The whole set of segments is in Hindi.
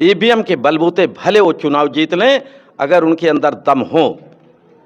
ईवीएम के बलबूते भले वो चुनाव जीत लें, अगर उनके अंदर दम हो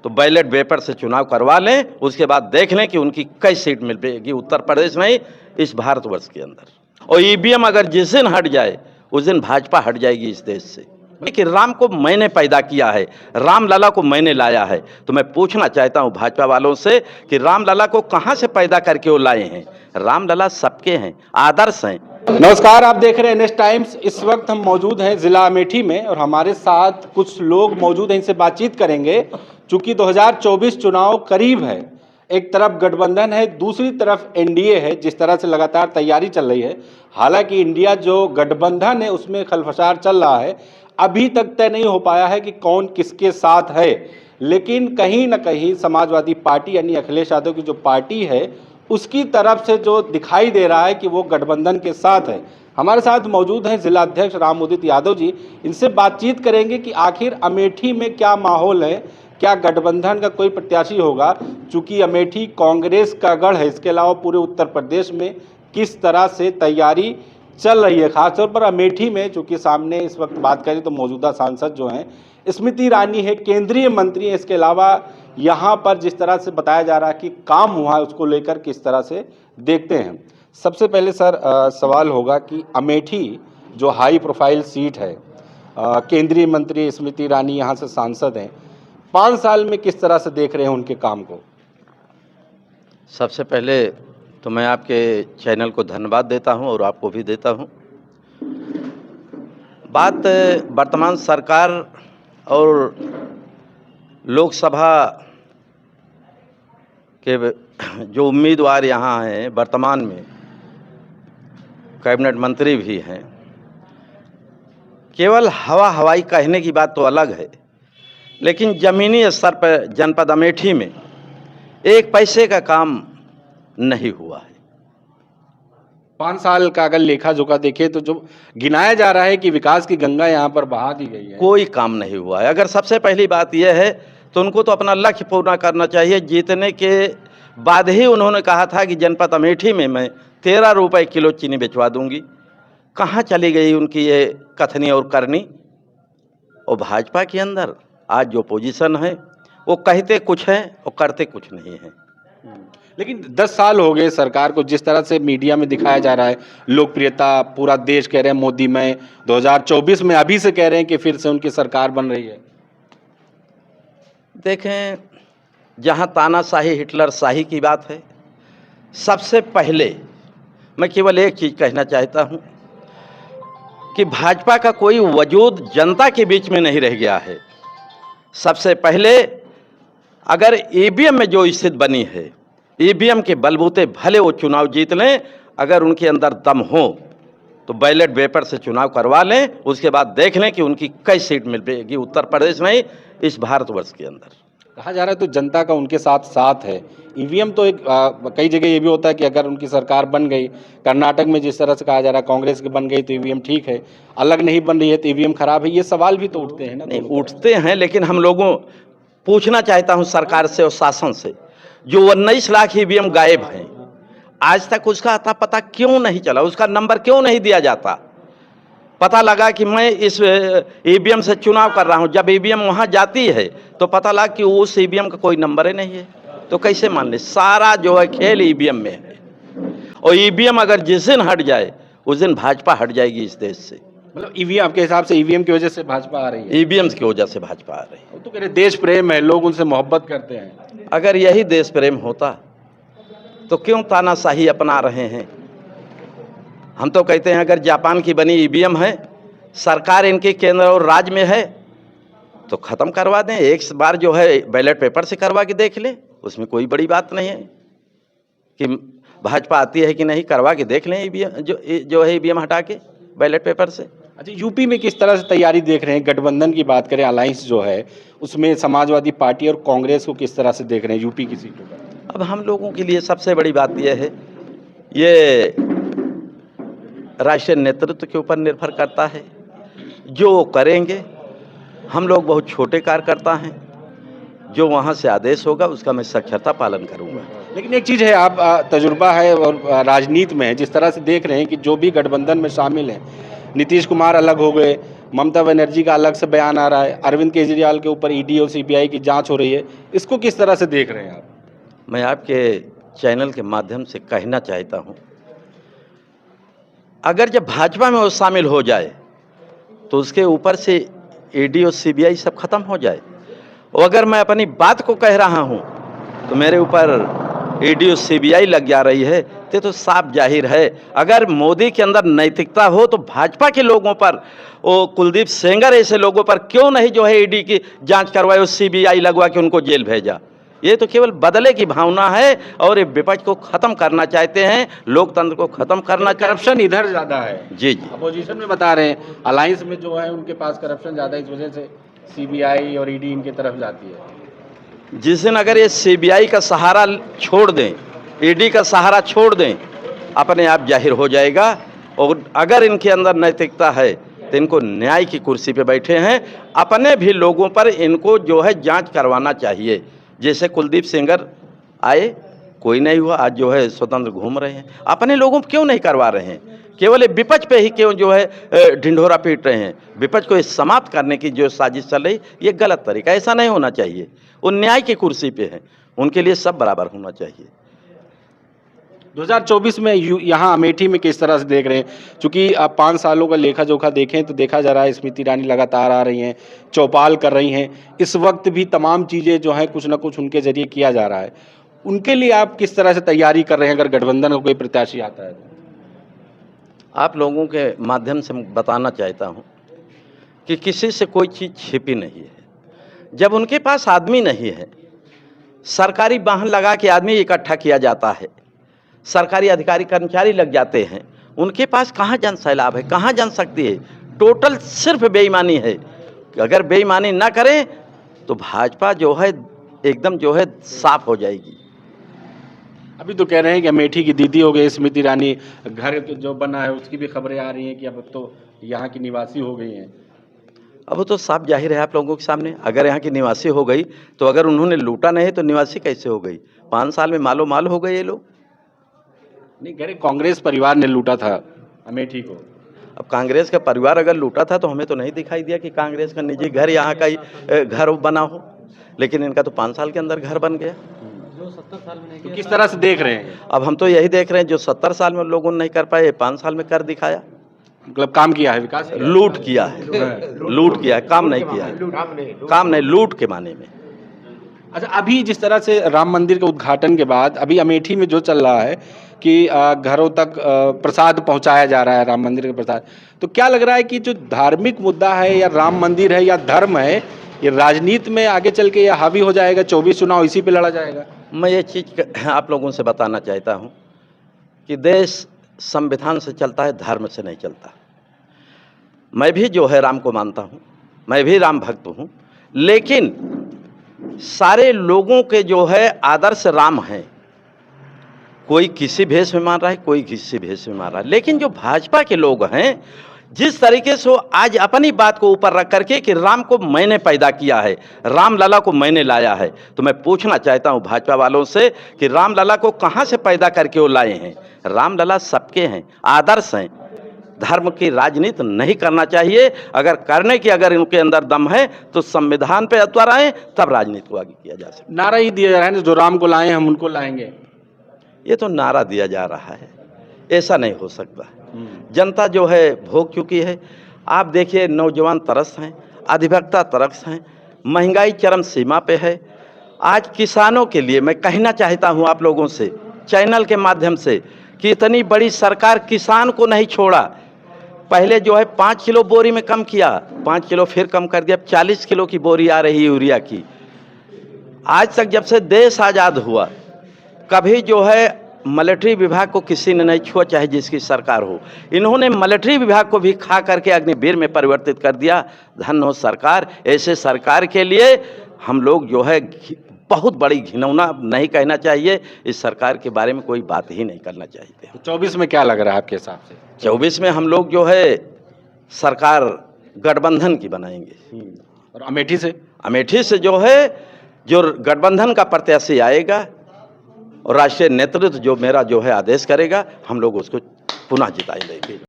तो बैलेट पेपर से चुनाव करवा लें, उसके बाद देख लें कि उनकी कई सीट मिल पाएगी, उत्तर प्रदेश नहीं इस भारतवर्ष के अंदर। और ईवीएम अगर जिस दिन हट जाए उस दिन भाजपा हट जाएगी इस देश से। कि राम को मैंने पैदा किया है, राम लला को मैंने लाया है, तो मैं पूछना चाहता हूं भाजपा वालों से कि राम लला को कहां से पैदा करके वो लाए हैं? राम लला सबके हैं, आदर्श हैं। नमस्कार, आप देख रहे हैं नेक्स्ट टाइम्स। इस वक्त हम मौजूद हैं जिला अमेठी में और हमारे साथ कुछ लोग मौजूद हैं, इनसे बातचीत करेंगे। चूंकि 2024 चुनाव करीब है, एक तरफ गठबंधन है, दूसरी तरफ एनडीए है। जिस तरह से लगातार तैयारी चल रही है, हालांकि इंडिया जो गठबंधन है उसमें खलफसार चल रहा है, अभी तक तय नहीं हो पाया है कि कौन किसके साथ है। लेकिन कहीं ना कहीं समाजवादी पार्टी यानी अखिलेश यादव की जो पार्टी है उसकी तरफ से जो दिखाई दे रहा है कि वो गठबंधन के साथ है। हमारे साथ मौजूद हैं जिला अध्यक्ष राम उदित यादव जी। इनसे बातचीत करेंगे कि आखिर अमेठी में क्या माहौल है, क्या गठबंधन का कोई प्रत्याशी होगा। चूंकि अमेठी कांग्रेस का गढ़ है, इसके अलावा पूरे उत्तर प्रदेश में किस तरह से तैयारी चल रही है, खासतौर पर अमेठी में। चूंकि सामने इस वक्त बात करें तो मौजूदा सांसद जो हैं स्मृति ईरानी है, केंद्रीय मंत्री है। इसके अलावा यहाँ पर जिस तरह से बताया जा रहा है कि काम हुआ है, उसको लेकर किस तरह से देखते हैं। सबसे पहले सर सवाल होगा कि अमेठी जो हाई प्रोफाइल सीट है, केंद्रीय मंत्री स्मृति ईरानी यहाँ से सांसद हैं, 5 साल में किस तरह से देख रहे हैं उनके काम को? सबसे पहले तो मैं आपके चैनल को धन्यवाद देता हूं और आपको भी देता हूं। बात वर्तमान सरकार और लोकसभा के जो उम्मीदवार यहाँ हैं, वर्तमान में कैबिनेट मंत्री भी हैं, केवल हवाई कहने की बात तो अलग है, लेकिन ज़मीनी स्तर पर जनपद अमेठी में एक पैसे का काम नहीं हुआ है। 5 साल का अगर लेखा जोखा देखें तो जो गिनाया जा रहा है कि विकास की गंगा यहाँ पर बहा दी गई है, कोई काम नहीं हुआ है। अगर सबसे पहली बात यह है तो उनको तो अपना लक्ष्य पूर्ण करना चाहिए। जीतने के बाद ही उन्होंने कहा था कि जनपद अमेठी में मैं 13 रुपये किलो चीनी बेचवा दूंगी। कहाँ चली गई उनकी ये कथनी और करनी? और भाजपा के अंदर आज जो पोजीशन है वो कहते कुछ हैं और करते कुछ नहीं हैं। लेकिन 10 साल हो गए सरकार को। जिस तरह से मीडिया में दिखाया जा रहा है, लोकप्रियता पूरा देश कह रहे हैं मोदी में, 2024 में अभी से कह रहे हैं कि फिर से उनकी सरकार बन रही है। देखें, जहां तानाशाही हिटलर शाही की बात है, सबसे पहले मैं केवल एक चीज़ कहना चाहता हूं कि भाजपा का कोई वजूद जनता के बीच में नहीं रह गया है। सबसे पहले अगर ईवीएम में जो स्थिति बनी है, ईवीएम के बलबूते भले वो चुनाव जीत लें, अगर उनके अंदर दम हो तो बैलेट पेपर से चुनाव करवा लें, उसके बाद देख लें कि उनकी कई सीट मिल पाएगी, उत्तर प्रदेश नहीं इस भारतवर्ष के अंदर। कहा जा रहा है तो जनता का उनके साथ है। ईवीएम तो एक कई जगह ये भी होता है कि अगर उनकी सरकार बन गई, कर्नाटक में जिस तरह से कहा जा रहा है कांग्रेस की बन गई तो ईवीएम ठीक है, अलग नहीं बन रही है तो ईवीएम खराब है। ये सवाल भी तो उठते हैं ना? नहीं उठते हैं, लेकिन हम लोगों पूछना चाहता हूं सरकार से और शासन से, जो 19 लाख ईवीएम गायब हैं, आज तक उसका अता पता क्यों नहीं चला? उसका नंबर क्यों नहीं दिया जाता? पता लगा कि मैं इस ईवीएम से चुनाव कर रहा हूं, जब ईवीएम वहां जाती है तो पता लगा कि उस ईवीएम का कोई नंबर ही नहीं है, तो कैसे मान ले? सारा जो है खेल ईवीएम में है। और ईवीएम अगर जिस दिन हट जाए उस दिन भाजपा हट जाएगी इस देश से। मतलब ईवीएम आपके हिसाब से ईवीएम की वजह से भाजपा आ रही है? ईवीएम की वजह से भाजपा आ रही है। वो तो कह रहे देश प्रेम है, लोग उनसे मोहब्बत करते हैं। अगर यही देश प्रेम होता तो क्यों तानाशाही अपना रहे हैं? हम तो कहते हैं अगर जापान की बनी ईवीएम है, सरकार इनके केंद्र और राज्य में है, तो ख़त्म करवा दें। एक बार जो है बैलेट पेपर से करवा के देख लें, उसमें कोई बड़ी बात नहीं है कि भाजपा आती है कि नहीं, करवा के देख लें ईवीएम जो है ईवीएम हटा के बैलेट पेपर से। अच्छा, यूपी में किस तरह से तैयारी देख रहे हैं? गठबंधन की बात करें, अलायंस जो है उसमें समाजवादी पार्टी और कांग्रेस को किस तरह से देख रहे हैं यूपी की सीटों पर? अब हम लोगों के लिए सबसे बड़ी बात यह है, ये राष्ट्रीय नेतृत्व के ऊपर निर्भर करता है। जो वो करेंगे, हम लोग बहुत छोटे कार्यकर्ता हैं, जो वहाँ से आदेश होगा उसका मैं साक्षरता पालन करूँगा। लेकिन एक चीज़ है, आप तजुर्बा है और राजनीति में है, जिस तरह से देख रहे हैं कि जो भी गठबंधन में शामिल हैं, नीतीश कुमार अलग हो गए, ममता बनर्जी का अलग से बयान आ रहा है, अरविंद केजरीवाल के ऊपर ईडी और सीबीआई की जांच हो रही है, इसको किस तरह से देख रहे हैं आप? मैं आपके चैनल के माध्यम से कहना चाहता हूं, अगर जब भाजपा में वो शामिल हो जाए तो उसके ऊपर से ईडी और सीबीआई सब खत्म हो जाए। और अगर मैं अपनी बात को कह रहा हूं तो मेरे ऊपर ईडी और सीबीआई लग जा रही है, तो साफ जाहिर है अगर मोदी के अंदर नैतिकता हो तो भाजपा के लोगों पर, वो कुलदीप सेंगर ऐसे लोगों पर क्यों नहीं जो है ईडी की जांच करवाए और सीबीआई लगवा के उनको जेल भेजा। ये तो केवल बदले की भावना है और ये विपक्ष को खत्म करना चाहते हैं, लोकतंत्र को खत्म करना। करप्शन इधर ज्यादा है, जी जी, अपोजिशन में बता रहे हैं, अलायंस में जो है उनके पास करप्शन ज्यादा है, इस वजह से सीबीआई और ईडी इनकी तरफ जाती है। जिस दिन अगर ये सीबीआई का सहारा छोड़ दें, ईडी का सहारा छोड़ दें, अपने आप जाहिर हो जाएगा। और अगर इनके अंदर नैतिकता है तो इनको न्याय की कुर्सी पे बैठे हैं, अपने भी लोगों पर इनको जो है जांच करवाना चाहिए। जैसे कुलदीप सेंगर आए, कोई नहीं हुआ, आज जो है स्वतंत्र घूम रहे हैं, अपने लोगों को क्यों नहीं करवा रहे हैं? केवल ये विपक्ष पे ही क्यों जो है ढिंढोरा पीट रहे हैं? विपक्ष को समाप्त करने की जो साजिश चल रही, ये गलत तरीका, ऐसा नहीं होना चाहिए। वो न्याय की कुर्सी पे हैं, उनके लिए सब बराबर होना चाहिए। 2024 में यहाँ अमेठी में किस तरह से देख रहे हैं? चूंकि आप 5 सालों का लेखा जोखा देखें तो देखा जा रहा है स्मृति ईरानी लगातार आ रही हैं, चौपाल कर रही हैं, इस वक्त भी तमाम चीज़ें जो हैं कुछ ना कुछ उनके जरिए किया जा रहा है। उनके लिए आप किस तरह से तैयारी कर रहे हैं अगर गठबंधन का कोई प्रत्याशी आता है? आप लोगों के माध्यम से मैं बताना चाहता हूँ कि किसी से कोई चीज़ छिपी नहीं है। जब उनके पास आदमी नहीं है, सरकारी वाहन लगा के आदमी इकट्ठा किया जाता है, सरकारी अधिकारी कर्मचारी लग जाते हैं, उनके पास कहाँ जन सैलाब है, कहाँ जन शक्ति है? टोटल सिर्फ बेईमानी है। अगर बेईमानी ना करें तो भाजपा जो है एकदम जो है साफ हो जाएगी। अभी तो कह रहे हैं कि अमेठी की दीदी हो गई स्मृति ईरानी, घर जो बना है उसकी भी खबरें आ रही हैं कि अब तो यहाँ की निवासी हो गई हैं। अब वो तो साफ जाहिर है आप लोगों के सामने, अगर यहाँ की निवासी हो गई तो अगर उन्होंने लूटा नहीं तो निवासी कैसे हो गई? 5 साल में मालो माल हो गए ये लोग। नहीं, कह रहे कांग्रेस परिवार ने लूटा था अमेठी को। अब कांग्रेस का परिवार अगर लूटा था तो हमें तो नहीं दिखाई दिया कि कांग्रेस का निजी घर यहाँ का ही घर बना हो, लेकिन इनका तो 5 साल के अंदर घर बन गया। जो 70 साल में नहीं तो किस तरह से देख रहे हैं? अब हम तो यही देख रहे हैं, जो 70 साल में लोगों ने नहीं कर पाए 5 साल में कर दिखाया। मतलब काम किया है, विकास किया है। लूट किया है, लूट किया है, काम नहीं किया है, काम नहीं, लूट के माने में। अच्छा, अभी जिस तरह से राम मंदिर के उद्घाटन के बाद अभी अमेठी में जो चल रहा है कि घरों तक प्रसाद पहुंचाया जा रहा है, राम मंदिर का प्रसाद, तो क्या लग रहा है कि जो धार्मिक मुद्दा है या राम मंदिर है या धर्म है, ये राजनीति में आगे चल के ये हावी हो जाएगा? 24 चुनाव इसी पे लड़ा जाएगा? मैं ये चीज़ आप लोगों से बताना चाहता हूँ कि देश संविधान से चलता है, धर्म से नहीं चलता। मैं भी जो है राम को मानता हूँ, मैं भी राम भक्त हूँ, लेकिन सारे लोगों के जो है आदर्श राम हैं। कोई किसी भेष में मान रहा है, कोई किसी भेष में मान रहा है, लेकिन जो भाजपा के लोग हैं, जिस तरीके से वो आज अपनी बात को ऊपर रख करके कि राम को मैंने पैदा किया है, राम लला को मैंने लाया है, तो मैं पूछना चाहता हूं भाजपा वालों से कि राम लला को कहां से पैदा करके वो लाए हैं? राम लला सबके हैं, आदर्श हैं। धर्म की राजनीति नहीं करना चाहिए। अगर करने की अगर इनके अंदर दम है तो संविधान पे उतर आए, तब राजनीति को आगे किया जा सकता। नारा ही दिया जा रहा है ना, जो राम को लाए हम उनको लाएंगे। ये तो नारा दिया जा रहा है, ऐसा नहीं हो सकता। जनता जो है भोग चुकी है। आप देखिए, नौजवान तरस हैं, अधिवक्ता तरस हैं, महंगाई चरम सीमा पे है। आज किसानों के लिए मैं कहना चाहता हूं आप लोगों से चैनल के माध्यम से कि इतनी बड़ी सरकार किसान को नहीं छोड़ा। पहले जो है 5 किलो बोरी में कम किया, 5 किलो फिर कम कर दिया, 40 किलो की बोरी आ रही है यूरिया की। आज तक जब से देश आज़ाद हुआ कभी जो है मिलिट्री विभाग को किसी ने नहीं छुआ, चाहे जिसकी सरकार हो। इन्होंने मिलिट्री विभाग को भी खा करके अग्निवीर में परिवर्तित कर दिया। धन्य हो सरकार। ऐसे सरकार के लिए हम लोग जो है बहुत बड़ी घिनौना नहीं कहना चाहिए, इस सरकार के बारे में कोई बात ही नहीं करना चाहिए। 24 में क्या लग रहा है आपके हिसाब से? 24 में हम लोग जो है सरकार गठबंधन की बनाएंगे। और अमेठी से? अमेठी से जो है जो गठबंधन का प्रत्याशी आएगा और राष्ट्रीय नेतृत्व जो मेरा जो है आदेश करेगा, हम लोग उसको पुनः जिताएंगे।